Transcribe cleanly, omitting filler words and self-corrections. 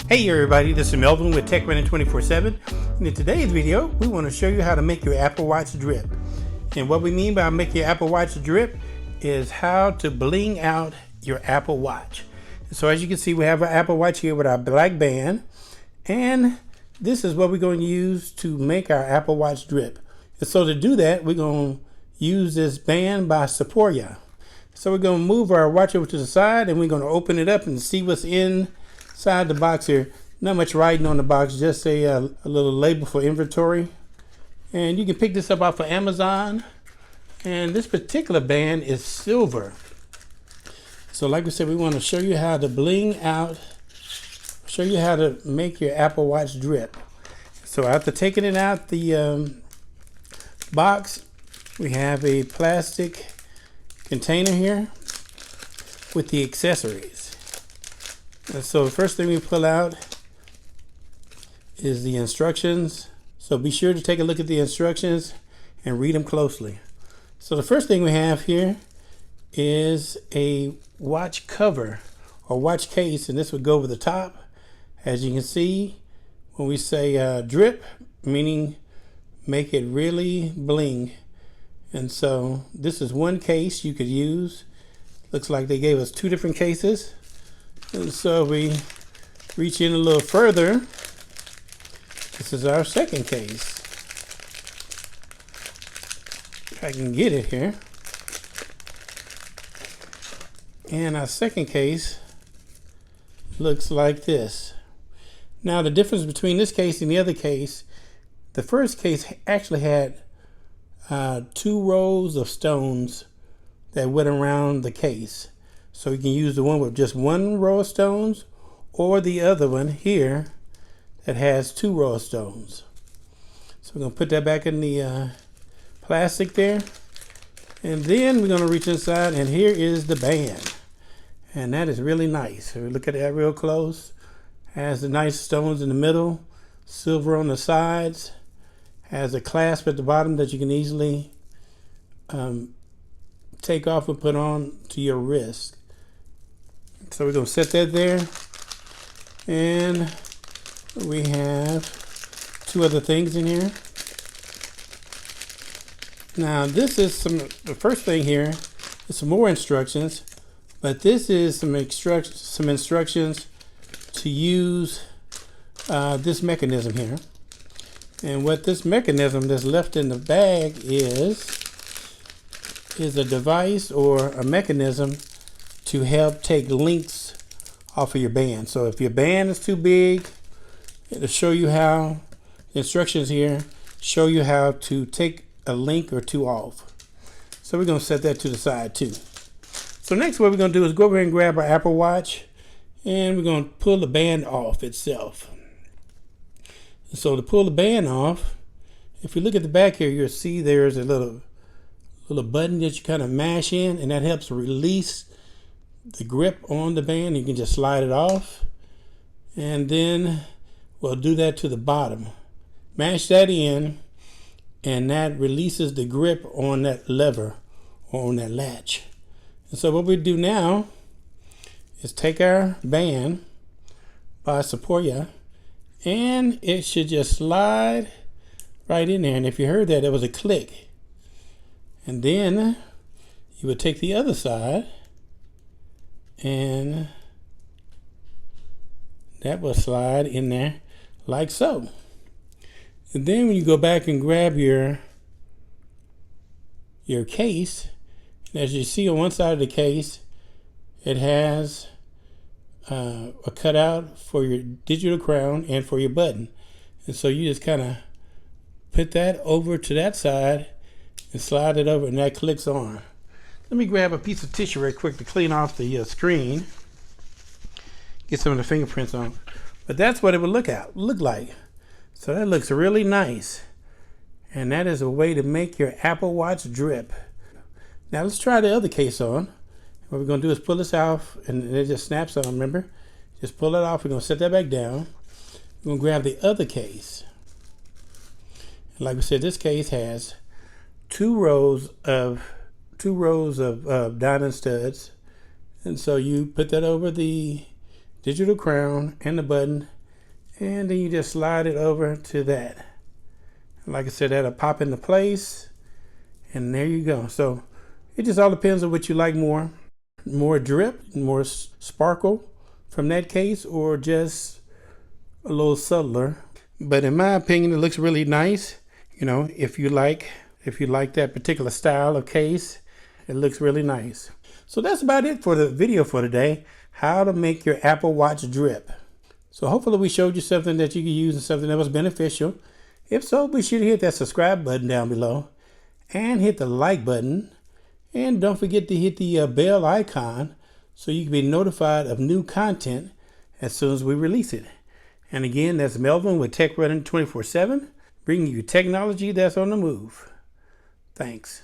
Hey everybody, this is Melvin with TechRunning 24/7, and in today's video we want to show you how to make your Apple Watch drip. And what we mean by make your Apple Watch drip is how to bling out your Apple Watch. So as you can see, we have our Apple Watch here with our black band, and this is what we're going to use to make our Apple Watch drip. And so to do that, we're going to use this band by Sephora. So we're going to move our watch over to the side, and we're going to open it up and see what's inside the box here. Not much writing on the box, just a little label for inventory. And you can pick this up off of Amazon. And this particular band is silver. So like we said, we want to show you how to bling out, show you how to make your Apple Watch drip. So after taking it out the box, we have a plastic container here with the accessories. And so the first thing we pull out is the instructions. So be sure to take a look at the instructions and read them closely. So the first thing we have here is a watch cover or watch case, and this would go over the top. As you can see, when we say drip, meaning make it really bling. And so this is one case you could use. Looks like they gave us two different cases. And so we reach in a little further. This is our second case. If I can get it here. And our second case looks like this. Now the difference between this case and the other case, the first case actually had 2 rows of stones that went around the case. So you can use the one with just 1 row of stones, or the other one here that has 2 rows of stones. So we're going to put that back in the plastic there. And then we're going to reach inside, and here is the band. And that is really nice. If we look at that real close, has the nice stones in the middle, silver on the sides, has a clasp at the bottom that you can easily take off and put on to your wrist. So we're going to set that there, and we have 2 other things in here. Now this is the first thing here is some more instructions, but this is some instructions to use this mechanism here. And what this mechanism that's left in the bag is a device or a mechanism to help take links off of your band. So if your band is too big, it'll show you how, the instructions here show you how to take a link or 2 off. So we're going to set that to the side too. So next what we're going to do is go over and grab our Apple Watch, and we're going to pull the band off itself. So to pull the band off, if you look at the back here, you'll see there's a little button that you kind of mash in, and that helps release the grip on the band. You can just slide it off, and then we'll do that to the bottom. Mash that in, and that releases the grip on that lever or on that latch. And so what we do now is take our band by Sephora, and it should just slide right in there. And if you heard that, there was a click. And then you would take the other side, and that will slide in there like so. And then when you go back and grab your case, and as you see on one side of the case, it has a cutout for your digital crown and for your button. And so you just kind of put that over to that side and slide it over, and that clicks on. Let me grab a piece of tissue right quick to clean off the screen, get some of the fingerprints on. But that's what it would look like. So that looks really nice, and that is a way to make your Apple Watch drip. Now let's try the other case on. What we're going to do is pull this off, and it just snaps on, remember? Just pull it off. We're going to set that back down. We're going to grab the other case. And like we said, this case has 2 rows of diamond studs. And so you put that over the digital crown and the button, And then you just slide it over to that. Like I said, that'll pop into place. And there you go. So it just all depends on what you like more. More drip, more sparkle from that case, or just a little subtler. But in my opinion, it looks really nice. You know, if you like that particular style of case, it looks really nice. So that's about it for the video for today. How to make your Apple Watch drip. So hopefully we showed you something that you could use and something that was beneficial. If so, be sure to hit that subscribe button down below and hit the like button. And don't forget to hit the bell icon so you can be notified of new content as soon as we release it. And again, that's Melvin with Tech Running 24/7, bringing you technology that's on the move. Thanks.